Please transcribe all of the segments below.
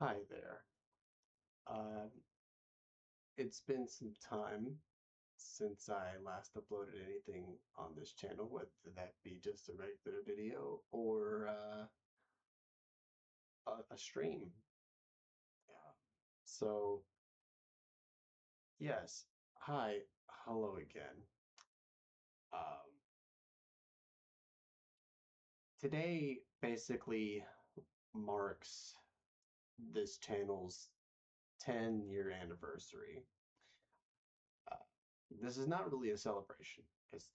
Hi there. Um, it's been some time since I last uploaded anything on this channel, whether that be just a regular video or a stream. Yeah. So, yes. Hi. Hello again. Um, Today basically marks this channel's 10-year anniversary. Uh, this is not really a celebration.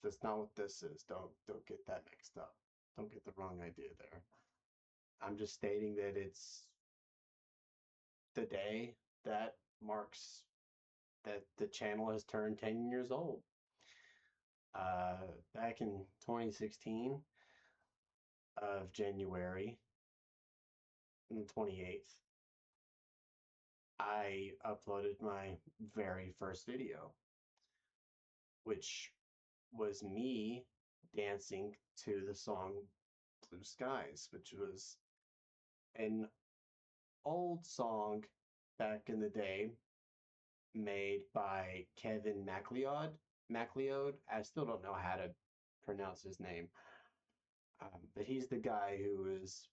That's not what this is. Don't get that mixed up. Don't get the wrong idea there. I'm just stating that it's the day that marks that the channel has turned 10 years old. Back in 2016 of January, on the 28th, I uploaded my very first video, which was me dancing to the song Blue Skies, which was an old song back in the day made by Kevin MacLeod. MacLeod. I still don't know how to pronounce his name, but he's the guy who is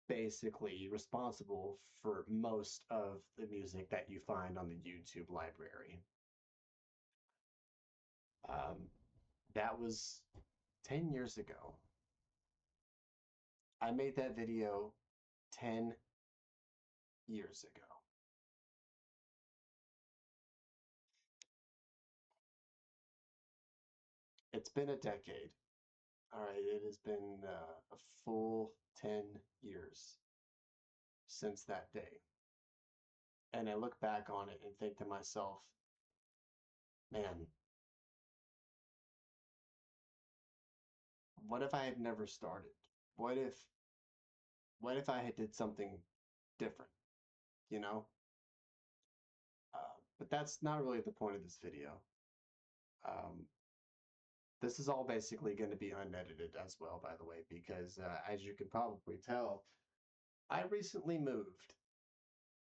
basically responsible for most of the music that you find on the YouTube library. Um, that was 10 years ago. I made that video 10 years ago. It's been a decade. All right, it has been a full 10 years since that day. And I look back on it and think to myself, man, what if I had never started? What if what if I had did something different, you know? But that's not really the point of this video. Um, this is all basically going to be unedited as well, by the way, because as you can probably tell, I recently moved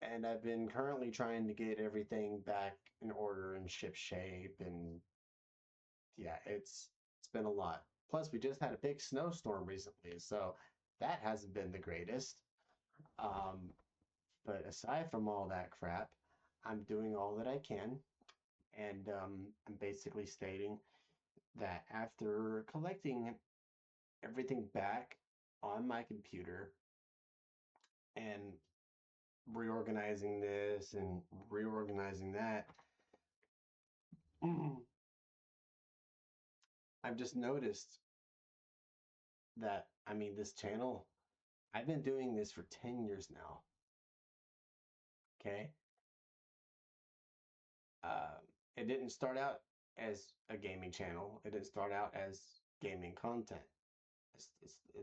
and I've been currently trying to get everything back in order and ship shape, and yeah, it's been a lot. Plus, we just had a big snowstorm recently, so that hasn't been the greatest. Um, but aside from all that crap, I'm doing all that I can, and I'm basically stating that after collecting everything back on my computer and reorganizing this and reorganizing that, I've just noticed that, I mean, this channel, I've been doing this for 10 years now. Okay. Uh, it didn't start out as a gaming channel, it didn't start out as gaming content.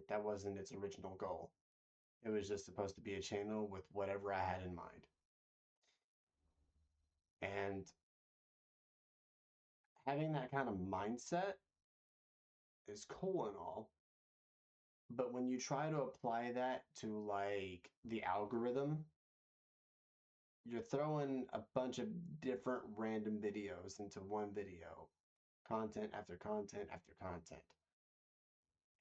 That wasn't its original goal. It was just supposed to be a channel with whatever I had in mind. And having that kind of mindset is cool and all, but when you try to apply that to like the algorithm, you're throwing a bunch of different random videos into one video, content after content after content.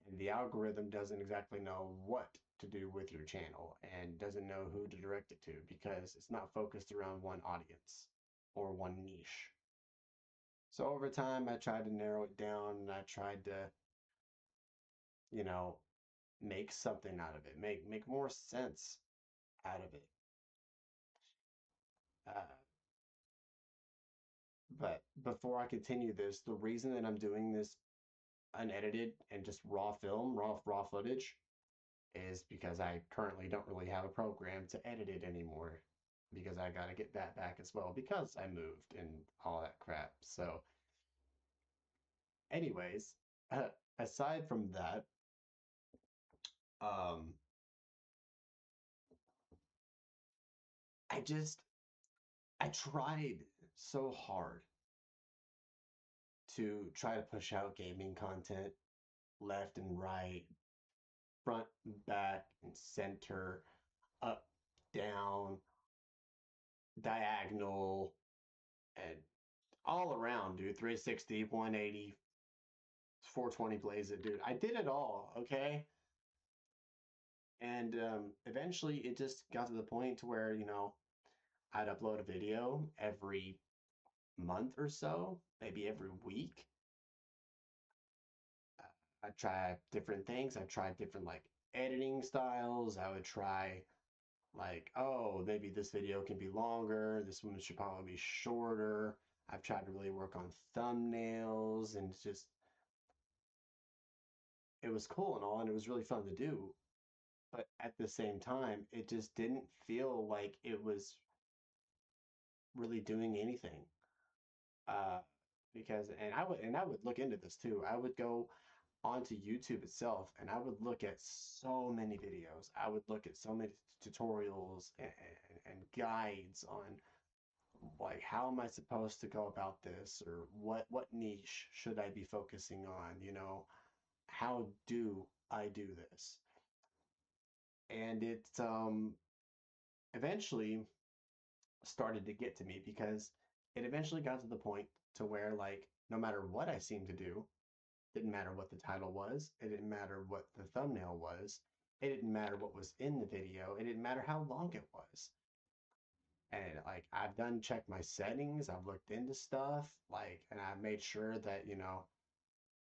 And the algorithm doesn't exactly know what to do with your channel and doesn't know who to direct it to because it's not focused around one audience or one niche. So over time, I tried to narrow it down and I tried to, you know, make something out of it, make more sense out of it. Uh, but before I continue this, the reason that I'm doing this unedited and just raw film, raw footage, is because I currently don't really have a program to edit it anymore because I got to get that back as well because I moved and all that crap. So, anyways, uh, aside from that, um, I just I tried so hard to try to push out gaming content left and right, front and back and center, up. down, diagonal, and all around, dude. 360, 180, 420 blaze it, dude. I did it all, okay? And eventually it just got to the point to where, I'd upload a video every month or so, maybe every week. I try different things. I tried different like editing styles. I would try like, oh, maybe this video can be longer. This one should probably be shorter. I've tried to really work on thumbnails and it's just, it was cool and all, and it was really fun to do. But at the same time, it just didn't feel like it was really doing anything. Uh, because, and I would look into this too. I would go onto YouTube itself and I would look at so many videos. I would look at so many tutorials and guides on like how am I supposed to go about this, or what niche should I be focusing on, how do I do this? And it eventually started to get to me because it eventually got to the point to where like no matter what I seemed to do, didn't matter what the title was. It didn't matter what the thumbnail was. It didn't matter what was in the video. It didn't matter how long it was. And like I've done check my settings, I've looked into stuff, like, and I've made sure that,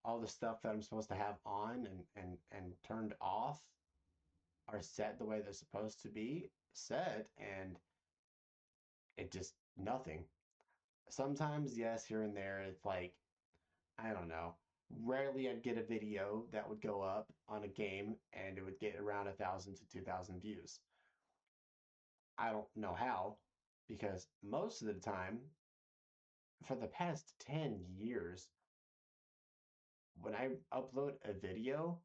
all the stuff that I'm supposed to have on and turned off are set the way they're supposed to be set, and it just nothing. Sometimes, yes, here and there, it's like, I don't know. Rarely I'd get a video that would go up on a game and it would get around 1,000 to 2,000 views. I don't know how, because most of the time, for the past 10 years, when I upload a video,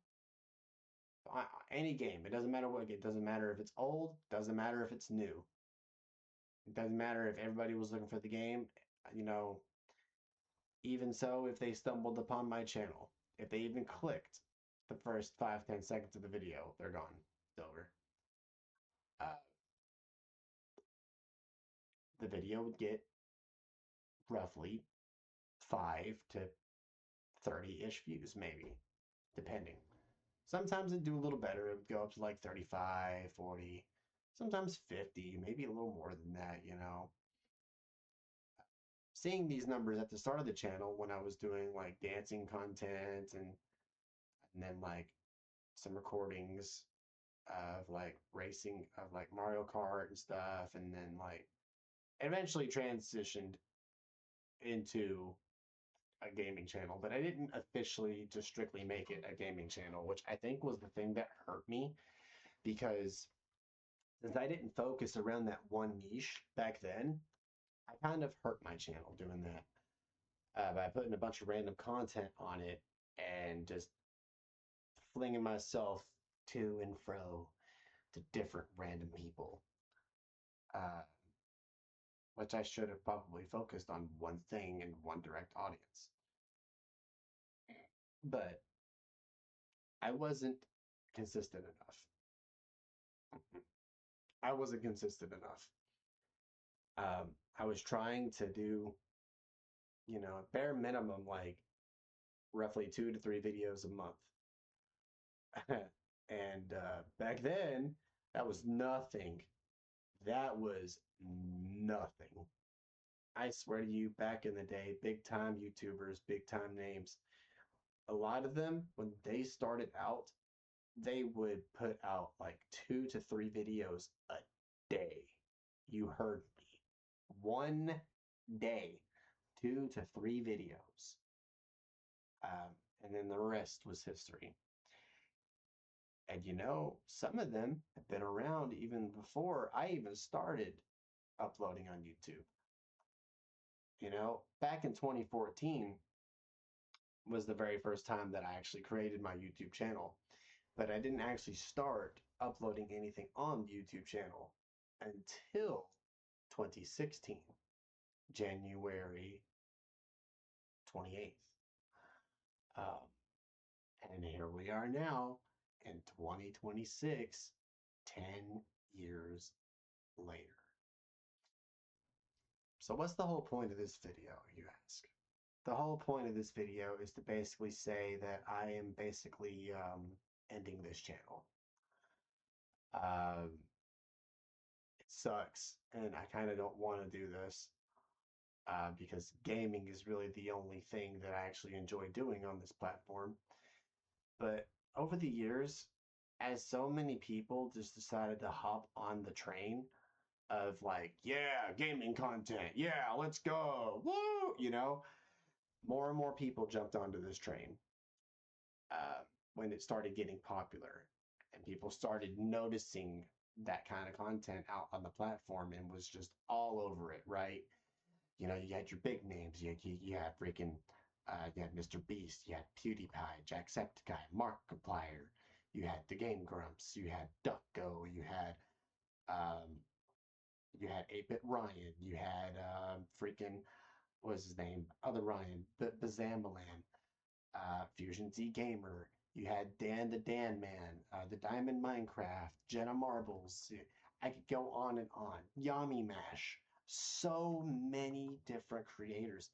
any game, it doesn't matter what game, it doesn't matter if it's old, doesn't matter if it's new, it doesn't matter if everybody was looking for the game, you know, even so, if they stumbled upon my channel, if they even clicked the first 5, 10 seconds of the video, they're gone. It's over. Uh, the video would get roughly 5 to 30-ish views, maybe, depending. Sometimes it'd do a little better. It would go up to like 35, 40, sometimes 50, maybe a little more than that. Seeing these numbers at the start of the channel when I was doing like dancing content and then like some recordings of like racing of like Mario Kart and stuff, and then like eventually transitioned into a gaming channel, but I didn't officially just strictly make it a gaming channel, which I think was the thing that hurt me because since I didn't focus around that one niche back then, I kind of hurt my channel doing that by putting a bunch of random content on it and just flinging myself to and fro to different random people. Uh, which I should have probably focused on one thing and one direct audience. But I wasn't consistent enough. I wasn't consistent enough. I was trying to do, bare minimum, like roughly 2 to 3 videos a month. And back then, that was nothing. That was nothing. I swear to you, back in the day, big time YouTubers, big time names, a lot of them, when they started out, they would put out like 2 to 3 videos a day. You heard me. One day, 2 to 3 videos. And then the rest was history. And some of them have been around even before I even started uploading on YouTube. Back in 2014 was the very first time that I actually created my YouTube channel. But I didn't actually start uploading anything on the YouTube channel until 2016, January 28th. Um, and here we are now in 2026, 10 years later. So what's the whole point of this video, you ask? The whole point of this video is to basically say that I am basically ending this channel. It sucks, and I kind of don't want to do this because gaming is really the only thing that I actually enjoy doing on this platform. But over the years, as so many people just decided to hop on the train of like, yeah, gaming content, yeah, let's go, woo, more and more people jumped onto this train when it started getting popular, and people started noticing that kind of content out on the platform and was just all over it, right? You had your big names. You had freaking, you had Mr. Beast, you had PewDiePie, Jacksepticeye, Markiplier, you had the Game Grumps, you had Ducko, um, you had 8-Bit Ryan, you had freaking, what was his name? Other Ryan, Bazamalan, Fusion Z Gamer. You had Dan the Dan Man, the Diamond Minecraft, Jenna Marbles. I could go on and on. Yami Mash. So many different creators.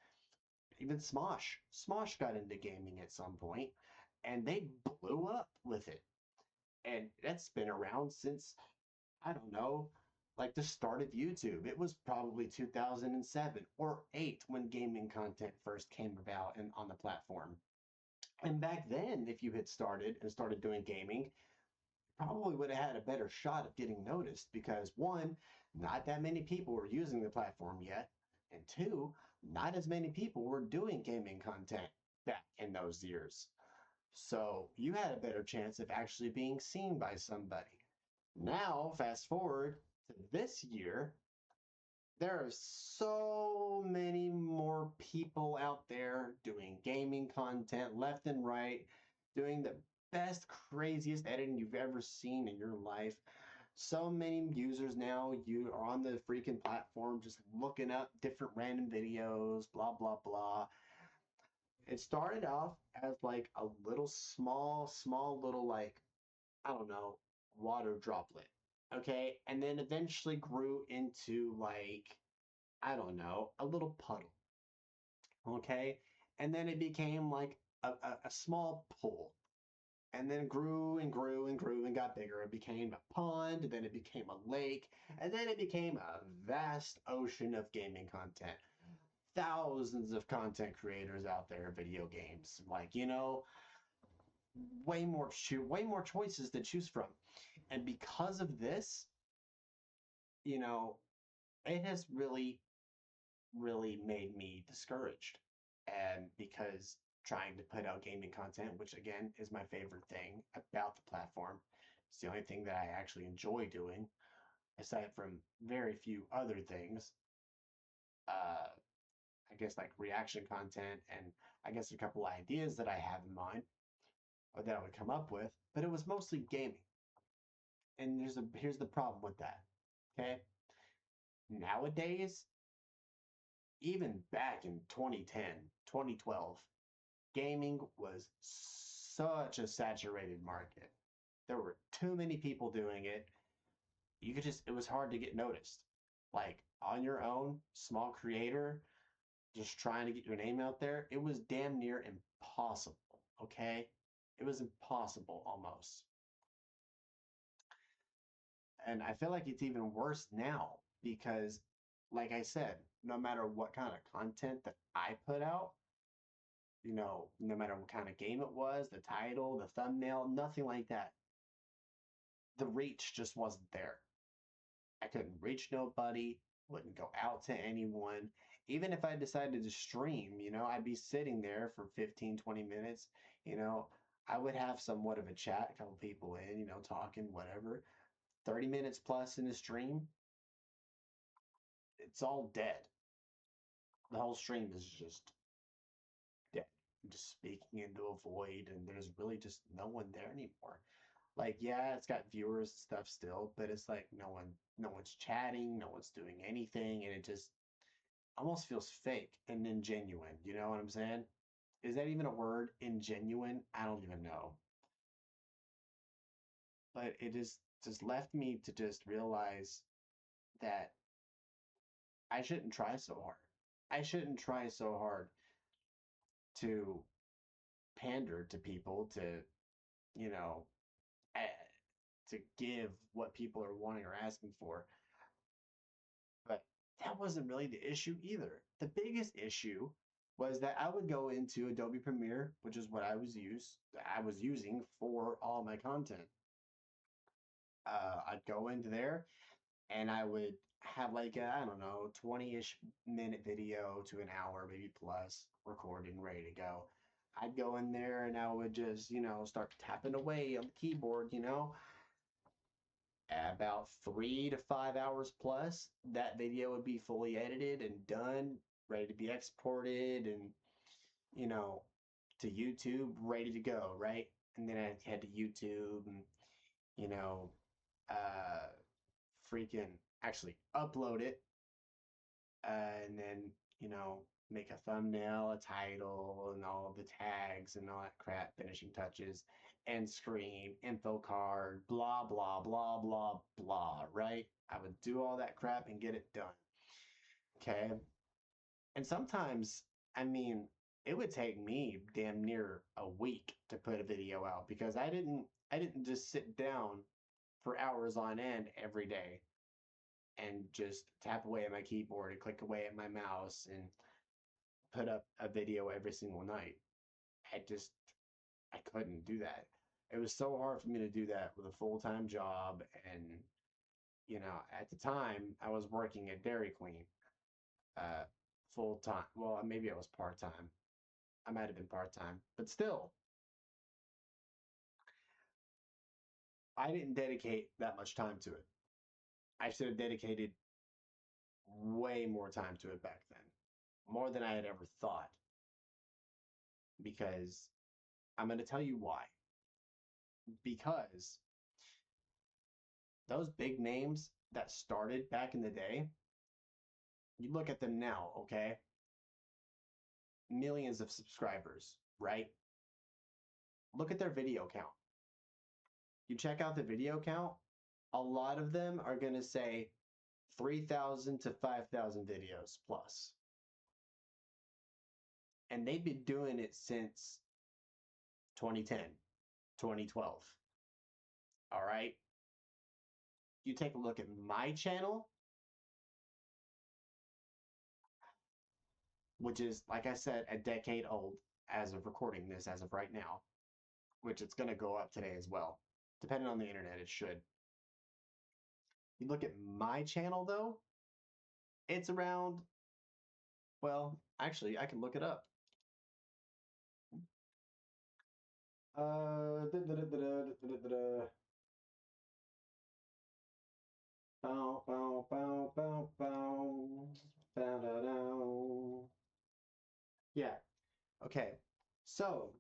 Even Smosh. Smosh got into gaming at some point, and they blew up with it. And that's been around since, I don't know, like the start of YouTube. It was probably 2007 or 8 when gaming content first came about and on the platform. And back then, if you had started doing gaming, probably would have had a better shot of getting noticed because one, not that many people were using the platform yet, and two, not as many people were doing gaming content back in those years. So you had a better chance of actually being seen by somebody. Now, fast forward to this year, there are so many more people out there doing gaming content left and right, doing the best, craziest editing you've ever seen in your life. So many users now, you are on the freaking platform just looking up different random videos, blah, blah, blah. It started off as like a little small little, like, I don't know, water droplet. Okay. And then eventually grew into like, I don't know, a little puddle. Okay. And then it became like a small pool. And then grew and grew and grew and got bigger. It became a pond, then it became a lake, and then it became a vast ocean of gaming content. Thousands of content creators out there, video games. Like, way more choices to choose from. And because of this, you know, it has really made me discouraged. And because trying to put out gaming content, which again is my favorite thing about the platform, it's the only thing that I actually enjoy doing, aside from very few other things. Uh, I guess like reaction content, and I guess a couple ideas that I have in mind or that I would come up with, but it was mostly gaming. And here's the problem with that. Okay. Nowadays, even back in 2010, 2012, gaming was such a saturated market. There were too many people doing it. It was hard to get noticed. Like on your own, small creator, just trying to get your name out there, it was damn near impossible. Okay. It was impossible almost. And I feel like it's even worse now because, like I said, no matter what kind of content that I put out, no matter what kind of game it was, the title, the thumbnail, nothing like that. The reach just wasn't there. I couldn't reach nobody, wouldn't go out to anyone. Even if I decided to stream, I'd be sitting there for 15, 20 minutes. You know, I would have somewhat of a chat, a couple people in, talking, whatever. 30 minutes plus in a stream, it's all dead. The whole stream is just dead. I'm just speaking into a void, and there's really just no one there anymore. Like, yeah, it's got viewers and stuff still, but it's like no one's chatting, no one's doing anything, and it just almost feels fake and ingenuine. You know what I'm saying? Is that even a word? Ingenuine? I don't even know. But it just left me to just realize that I shouldn't try so hard. I shouldn't try so hard to pander to people, to, you know, eh, to give what people are wanting or asking for. But that wasn't really the issue either. The biggest issue was that I would go into Adobe Premiere, which is what I was using for all my content. I'd go into there and I would have like a, I don't know, 20-ish minute video to an hour, maybe plus, recording, ready to go. I'd go in there and I would just, start tapping away on the keyboard, About 3 to 5 hours plus, that video would be fully edited and done, ready to be exported and, you know, to YouTube, ready to go, right? And then I head to YouTube and, you know, uh, freaking actually upload it, and then, you know, make a thumbnail, a title, and all the tags and all that crap, finishing touches, end screen, info card, blah, blah, blah, blah, blah, right? I would do all that crap and get it done. Okay. And sometimes, I mean, it would take me damn near a week to put a video out because I didn't just sit down for hours on end every day and just tap away at my keyboard and click away at my mouse and put up a video every single night. I just, I couldn't do that. It was so hard for me to do that with a full-time job. And, at the time I was working at Dairy Queen, uh, full time. Well, maybe I was part time. I might have been part time, but still, I didn't dedicate that much time to it. I should have dedicated way more time to it back then, more than I had ever thought, because I'm going to tell you why. Because those big names that started back in the day, you look at them now, okay? Millions of subscribers, right? Look at their video count. You check out the video count, a lot of them are going to say 3,000 to 5,000 videos plus. And they've been doing it since 2010, 2012. All right? You take a look at my channel, which is, like I said, a decade old as of recording this, as of right now, which it's going to go up today as well. Depending on the internet, it should. You look at my channel, though, it's around, well, actually, I can look it up. Uh, da, da, da, da, da, da, da. Bow, bow, bow, bow, bow. Bow, da, da. Yeah. Okay. So,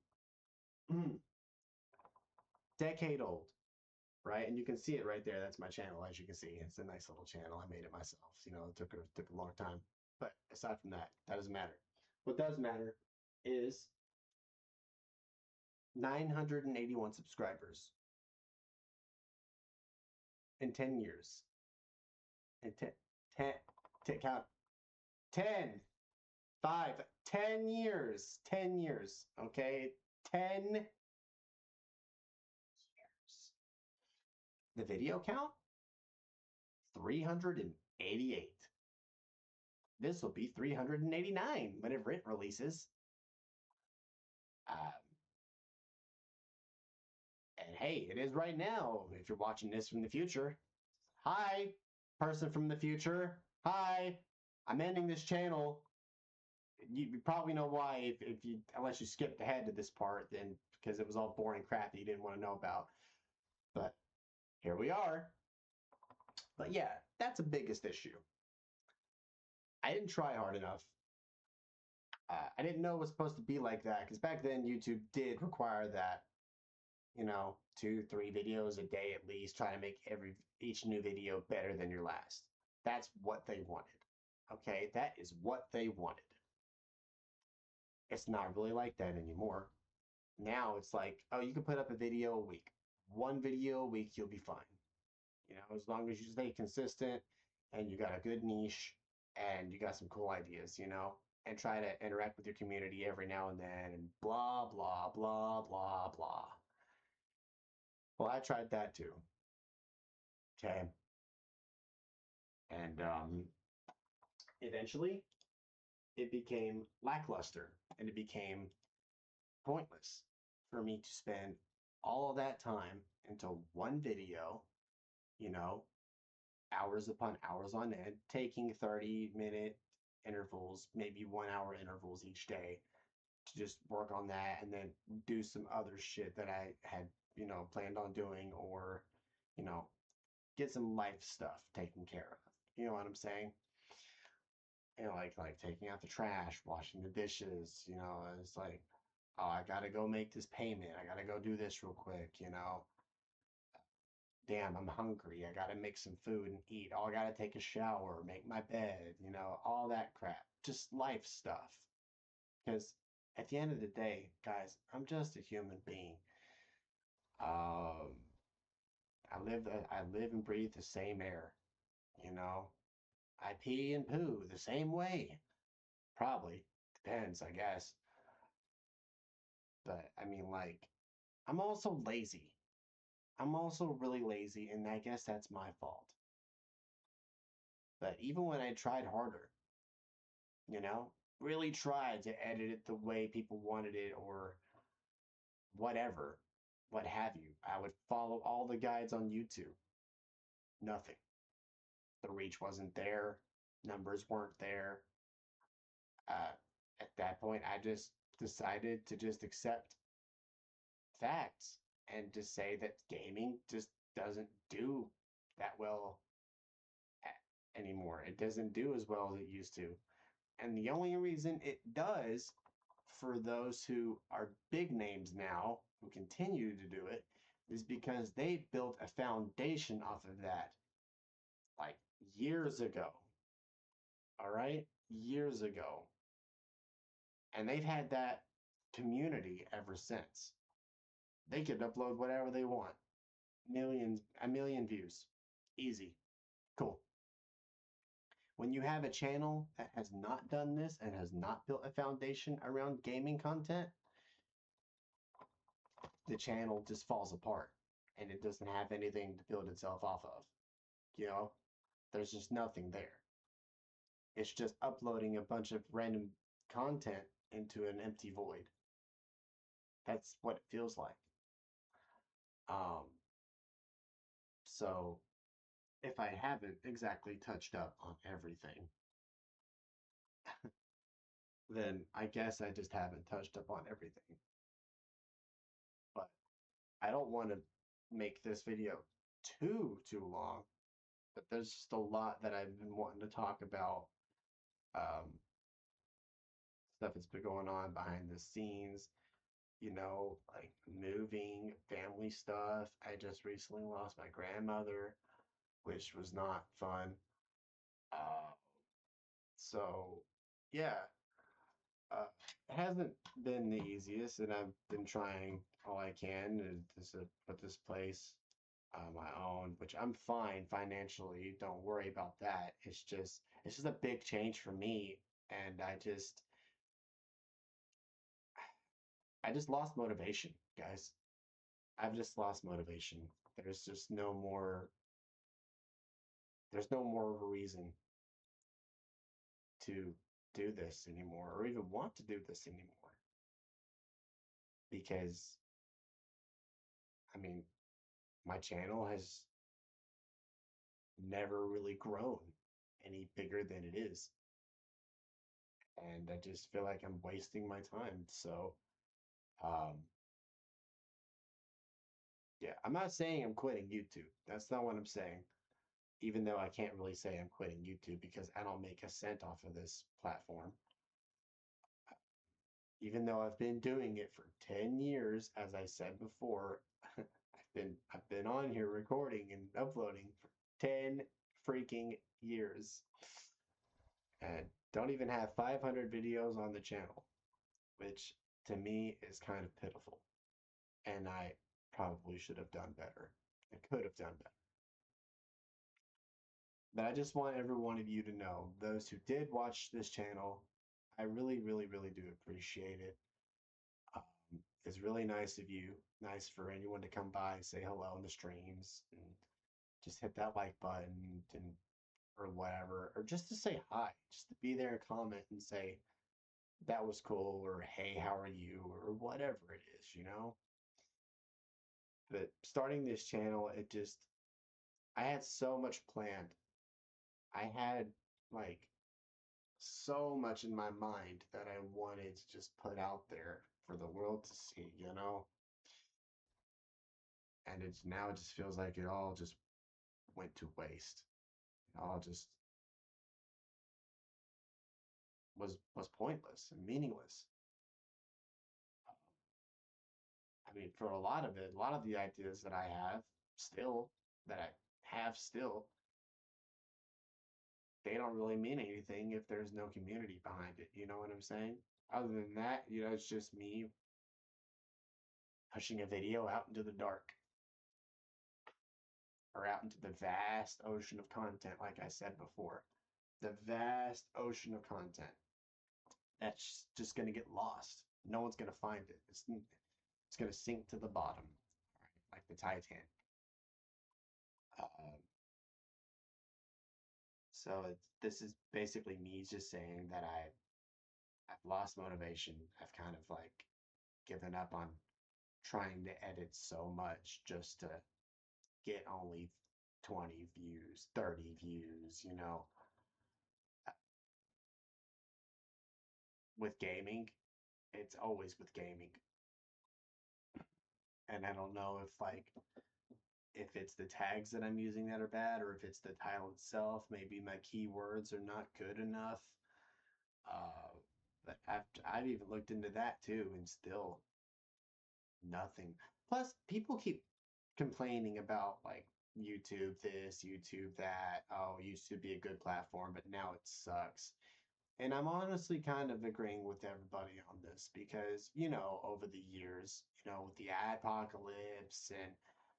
decade old, right? And you can see it right there. That's my channel, as you can see. It's a nice little channel. I made it myself. It took a long time. But aside from that, that doesn't matter. What does matter is 981 subscribers in 10 years. In 10, count 10, 5, 10 years. 10 years. Okay. 10 years. The video count 388. This will be 389 whenever it releases. Um, and hey, it is right now. If you're watching this from the future, hi, person from the future. Hi, I'm ending this channel. You probably know why if you, unless you skipped ahead to this part, then because it was all boring crap that you didn't want to know about. But here we are. But yeah, that's the biggest issue. I didn't try hard enough. I didn't know it was supposed to be like that because back then YouTube did require that, 2, 3 videos a day at least, trying to make each new video better than your last. That's what they wanted. Okay, that is what they wanted. It's not really like that anymore. Now it's like, oh, you can put up a video a week. One video a week, you'll be fine. As long as you stay consistent and you got a good niche and you got some cool ideas, and try to interact with your community every now and then and blah, blah, blah, blah, blah. Well, I tried that too. Okay. And eventually it became lackluster and it became pointless for me to spend all of that time into one video, you know, hours upon hours on end, taking 30-minute intervals, maybe 1 hour intervals each day to just work on that and then do some other shit that I had, planned on doing or, you know, get some life stuff taken care of. You know what I'm saying? Like taking out the trash, washing the dishes, it's like, oh, I gotta go make this payment. I gotta go do this real quick, damn, I'm hungry. I gotta make some food and eat. Oh, I gotta take a shower, make my bed, all that crap. Just life stuff. Because at the end of the day, guys, I'm just a human being. Um, I live and breathe the same air, you know. I pee and poo the same way. Probably. Depends, I guess. But I mean, like, I'm also lazy. I'm also really lazy, and I guess that's my fault. But even when I tried harder, you know, really tried to edit it the way people wanted it or whatever, what have you, I would follow all the guides on YouTube. Nothing. The reach wasn't there, numbers weren't there. Uh, at that point, I just decided to just accept facts and just say that gaming just doesn't do that well anymore. It doesn't do as well as it used to. And the only reason it does, for those who are big names now, who continue to do it, is because they built a foundation off of that like years ago. All right? Years ago. And they've had that community ever since. They could upload whatever they want. A million views. Easy. Cool. When you have a channel that has not done this and has not built a foundation around gaming content, the channel just falls apart and it doesn't have anything to build itself off of. You know, there's just nothing there. It's just uploading a bunch of random content into an empty void. That's what it feels like. Um, so if I haven't exactly touched up on everything, then I guess I just haven't touched up on everything. But I don't want to make this video too long. But there's just a lot that I've been wanting to talk about. Stuff that's been going on behind the scenes, like moving, family stuff. I just recently lost my grandmother, which was not fun. Uh, so, yeah, it hasn't been the easiest, and I've been trying all I can to put this place on my own, which I'm fine financially. Don't worry about that. It's just a big change for me, and I just lost motivation, guys. I've just lost motivation. There's just no more there's no more of a reason to do this anymore or even want to do this anymore. Because I mean, my channel has never really grown any bigger than it is. And I just feel like I'm wasting my time. So, um, yeah, I'm not saying I'm quitting YouTube. That's not what I'm saying. Even though I can't really say I'm quitting YouTube because I don't make a cent off of this platform. Even though I've been doing it for 10 years, as I said before, I've been on here recording and uploading for 10 freaking years. And don't even have 500 videos on the channel, which to me is kind of pitiful. And I probably should have done better. I could have done better. But I just want every one of you to know, those who did watch this channel, I really, really, really do appreciate it. Um, it's really nice of you, nice for anyone to come by and say hello in the streams and just hit that like button and or whatever, or just to say hi, just to be there and comment and say that was cool or hey, how are you or whatever it is, you know. But starting this channel, it just I had so much planned. I had like so much in my mind that I wanted to just put out there for the world to see, you know? And it's now it just feels like it all just went to waste. It all just was pointless and meaningless. I mean, for a lot of it, a lot of the ideas that I have still that I have still, they don't really mean anything if there's no community behind it. You know what I'm saying? Other than that, you know, it's just me pushing a video out into the dark or out into the vast ocean of content, like I said before. The vast ocean of content that's just going to get lost. No one's going to find it. It's going to sink to the bottom, right? Like the Titanic. Um, so this is basically me just saying that I've lost motivation. I've kind of like given up on trying to edit so much just to get only 20 views, 30 views, you know. With gaming, it's always with gaming. And I don't know if it's the tags that I'm using that are bad or if it's the title itself. Maybe my keywords are not good enough. Uh, but I've even looked into that too, and still nothing. Plus, people keep complaining about like YouTube this, YouTube that. Oh, it used to be a good platform, but now it sucks. And I'm honestly kind of agreeing with everybody on this because, you know, over the years, you know, with the apocalypse and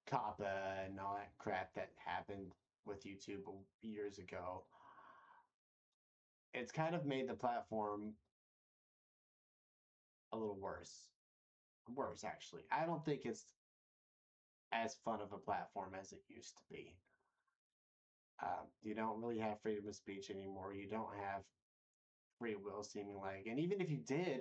COPPA and all that crap that happened with YouTube years ago, it's kind of made the platform a little worse. Worse, actually. I don't think it's as fun of a platform as it used to be. You don't really have freedom of speech anymore. You don't have free will, seeming like. And even if you did,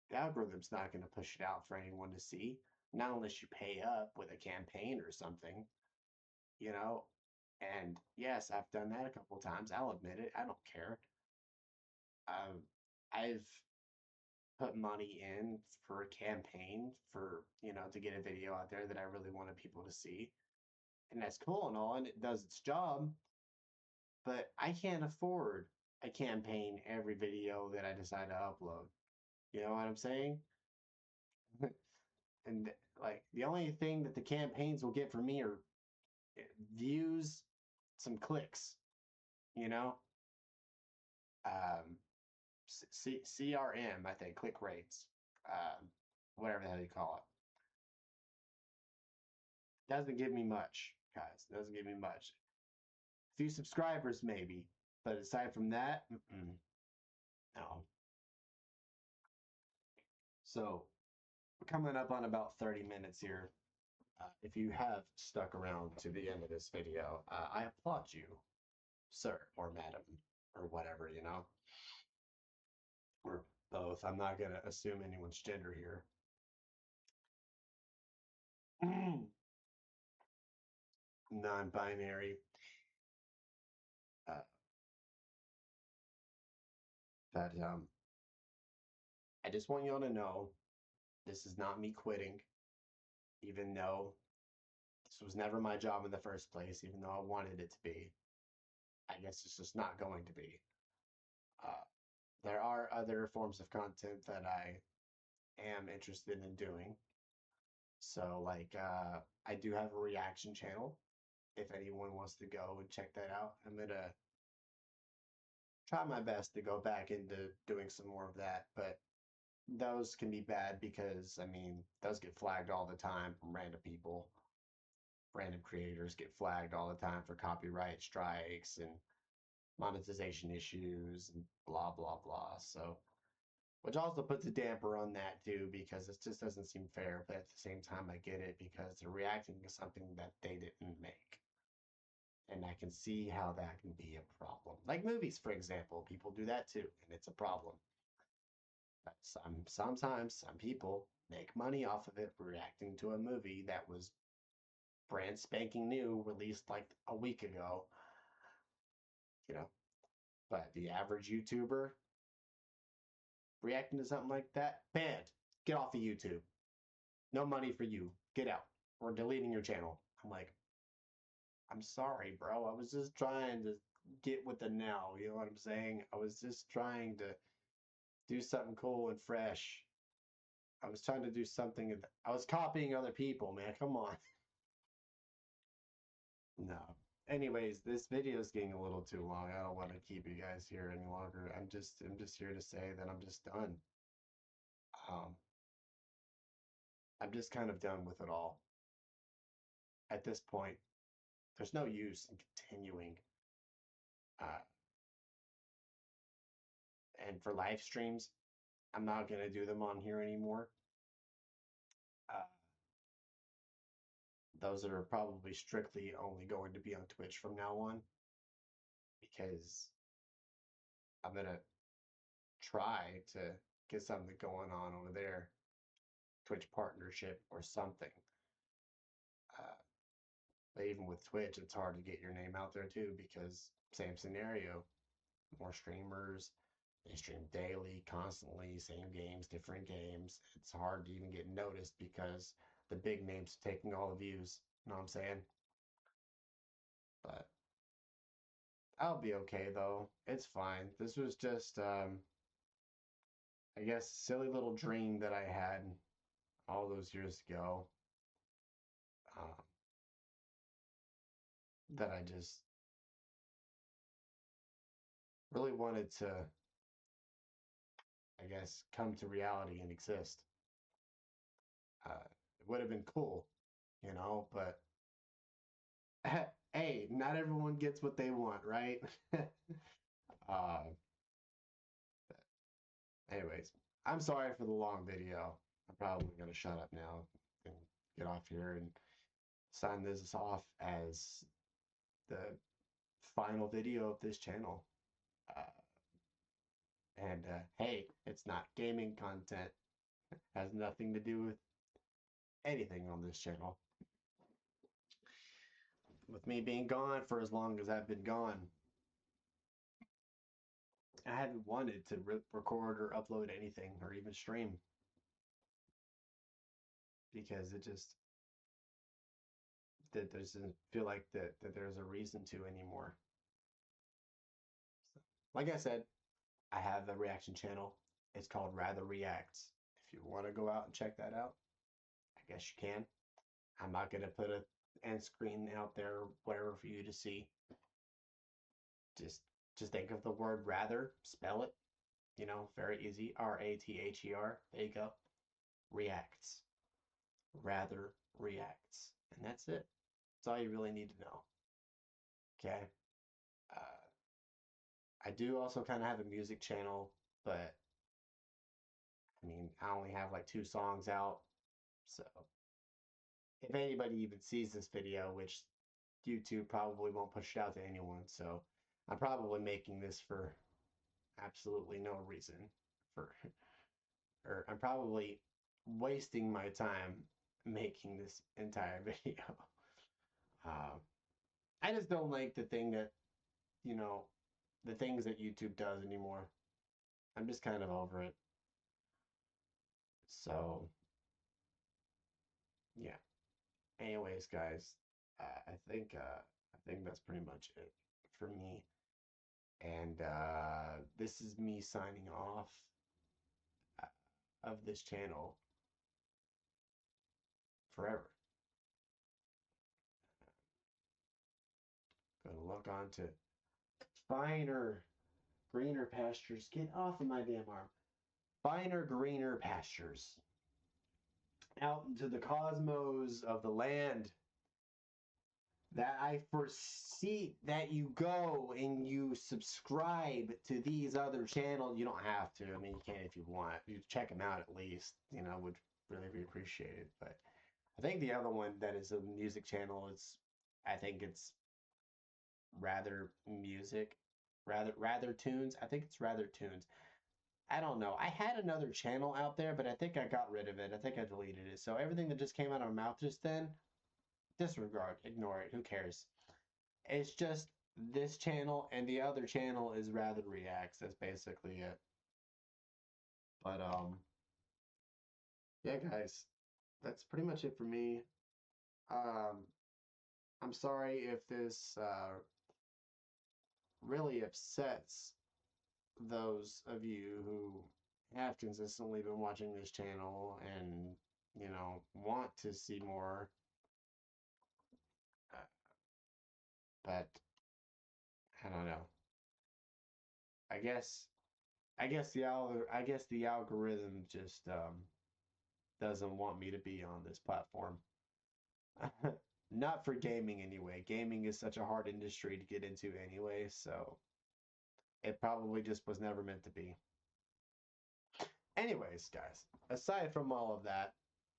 the algorithm's not going to push it out for anyone to see, not unless you pay up with a campaign or something, you know? And yes, I've done that a couple of times. I'll admit it. I don't care. I've put money in for a campaign for, you know, to get a video out there that I really wanted people to see. And that's cool and all, and it does its job. But I can't afford a campaign every video that I decide to upload. You know what I'm saying? And like the only thing that the campaigns will get from me are views, some clicks, you know, um, CRM, I think, click rates, whatever the hell you call it. Doesn't give me much, guys. Doesn't give me much. A few subscribers, maybe, but aside from that, no. So we're coming up on about 30 minutes here. If you have stuck around to the end of this video, I applaud you, sir or madam, or whatever, you know, or both. I'm not going to assume anyone's gender here. Non binary. Uh, but I just want y'all to know this is not me quitting, even though this was never my job in the first place, even though I wanted it to be. I guess it's just not going to be. Uh, there are other forms of content that I am interested in doing. So, like, I do have a reaction channel. If anyone wants to go and check that out, I'm gonna try my best to go back into doing some more of that. But those can be bad because, I mean, those get flagged all the time from random people random creators get flagged all the time for copyright strikes and monetization issues and blah blah blah. So, which also puts a damper on that too, because it just doesn't seem fair. But at the same time, I get it because they're reacting to something that they didn't make. And I can see how that can be a problem. Like movies, for example, people do that too, and it's a problem. But sometimes some people make money off of it reacting to a movie that was brand spanking new, released like a week ago, you know. But the average YouTuber reacting to something like that, banned. Get off of YouTube. No money for you. Get out. We're deleting your channel. I'm like, I'm sorry, bro. I was just trying to get with the now. You know what I'm saying? I was just trying to do something cool and fresh. I was trying to do something. I was copying other people, man. Come on. No. Anyways, this video is getting a little too long. I don't want to keep you guys here any longer. I'm just here to say that I'm just done. Um, I'm just kind of done with it all. At this point, there's no use in continuing. Uh, and for live streams, I'm not going to do them on here anymore. Uh, those are probably strictly only going to be on Twitch from now on because I'm going to try to get something going on over there, Twitch partnership or something. Uh, but even with Twitch, it's hard to get your name out there too because same scenario, more streamers, they stream daily, constantly, same games, different games. It's hard to even get noticed because the big names are taking all the views. You know what I'm saying? But I'll be okay though. It's fine. This was just, I guess, silly little dream that I had all those years ago. Um, that I just really wanted to, I guess, come to reality and exist. It would have been cool, you know, but hey, not everyone gets what they want, right? uh, anyways, I'm sorry for the long video. I'm probably going to shut up now and get off here and sign this off as the final video of this channel. Uh, and hey, it's not gaming content. It has nothing to do with anything on this channel. With me being gone for as long as I've been gone, I haven't wanted to record or upload anything or even stream because it just that doesn't feel like that there's a reason to anymore. So, like I said, I have a reaction channel. It's called Rather Reacts. If you want to go out and check that out, I guess you can. I'm not gonna put a end screen out there, whatever for you to see. Just just think of the word rather, spell it. You know, very easy. RATHER. There you go. Reacts. Rather reacts. And that's it. That's all you really need to know. Okay. Uh, I do also kind of have a music channel, but I mean, I only have like 2 songs out. So if anybody even sees this video, which YouTube probably won't push it out to anyone, so I'm probably making this for absolutely no reason. For or I'm probably wasting my time making this entire video. Um, I just don't like the thing that, you know, the things that YouTube does anymore. I'm just kind of over it. So, yeah. Anyways, guys, I think that's pretty much it for me. And this is me signing off of this channel forever. Gonna look on to finer, greener pastures. Get off of my damn arm. Finer, greener pastures. Out into the cosmos of the land that I foresee that you go and you subscribe to these other channels. You don't have to. I mean, you can if you want. You check them out at least. Would really be appreciated. But I think the other one that is a music channel is, I think it's rather music, rather tunes. I think it's rather tunes. I don't know. I had another channel out there, but I think I got rid of it. I think I deleted it. So everything that just came out of my mouth just then, disregard, ignore it. Who cares? It's just this channel, and the other channel is rather reacts. That's basically it. But yeah, guys, that's pretty much it for me. Um, I'm sorry if this really upsets those of you who have consistently been watching this channel and want to see more. Uh, but I don't know. I guess I guess the algorithm just doesn't want me to be on this platform. Not for gaming anyway. Gaming is such a hard industry to get into anyway, so it probably just was never meant to be. Anyways, guys, aside from all of that,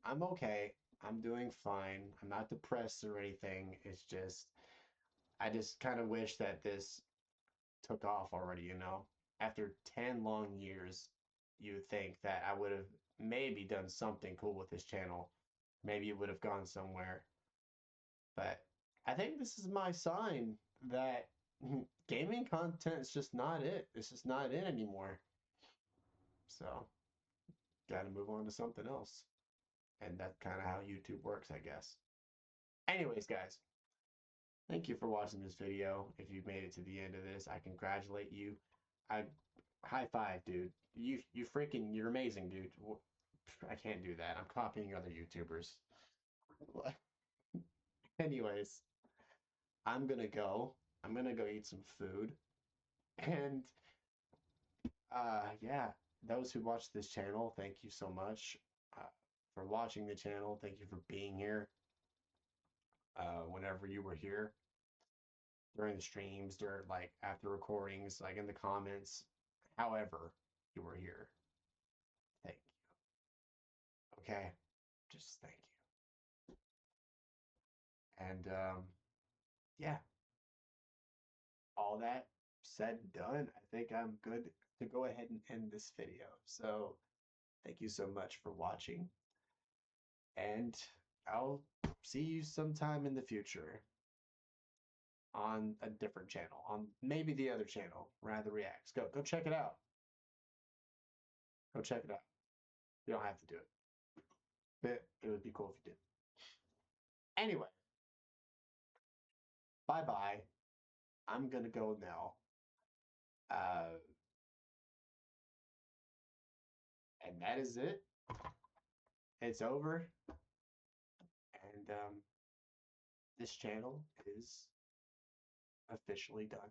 I'm okay. I'm doing fine. I'm not depressed or anything. It's just, I just kind of wish that this took off already. After 10 long years, you would think that I would have maybe done something cool with this channel. Maybe it would have gone somewhere. But I think this is my sign that gaming content is just not it. It's just not it anymore. So, got to move on to something else. And that's kind of how YouTube works, I guess. Anyways, guys, thank you for watching this video. If you've made it to the end of this, I congratulate you. I high five, dude. You're amazing, dude. I can't do that. I'm copying other YouTubers. Anyways, I'm gonna go. I'm gonna go eat some food. And yeah, those who watch this channel, thank you so much for watching the channel. Thank you for being here whenever you were here during the streams, during like after recordings, like in the comments, however you were here. Thank you. Okay, just thank you. And yeah, all that said and done, I think I'm good to go ahead and end this video. So thank you so much for watching, and I'll see you sometime in the future on a different channel, on maybe the other channel, Rather Reacts. Go check it out. Go check it out. You don't have to do it, but it would be cool if you did. Anyway, bye bye. I'm gonna go now. Uh, and that is it. It's over, and this channel is officially done.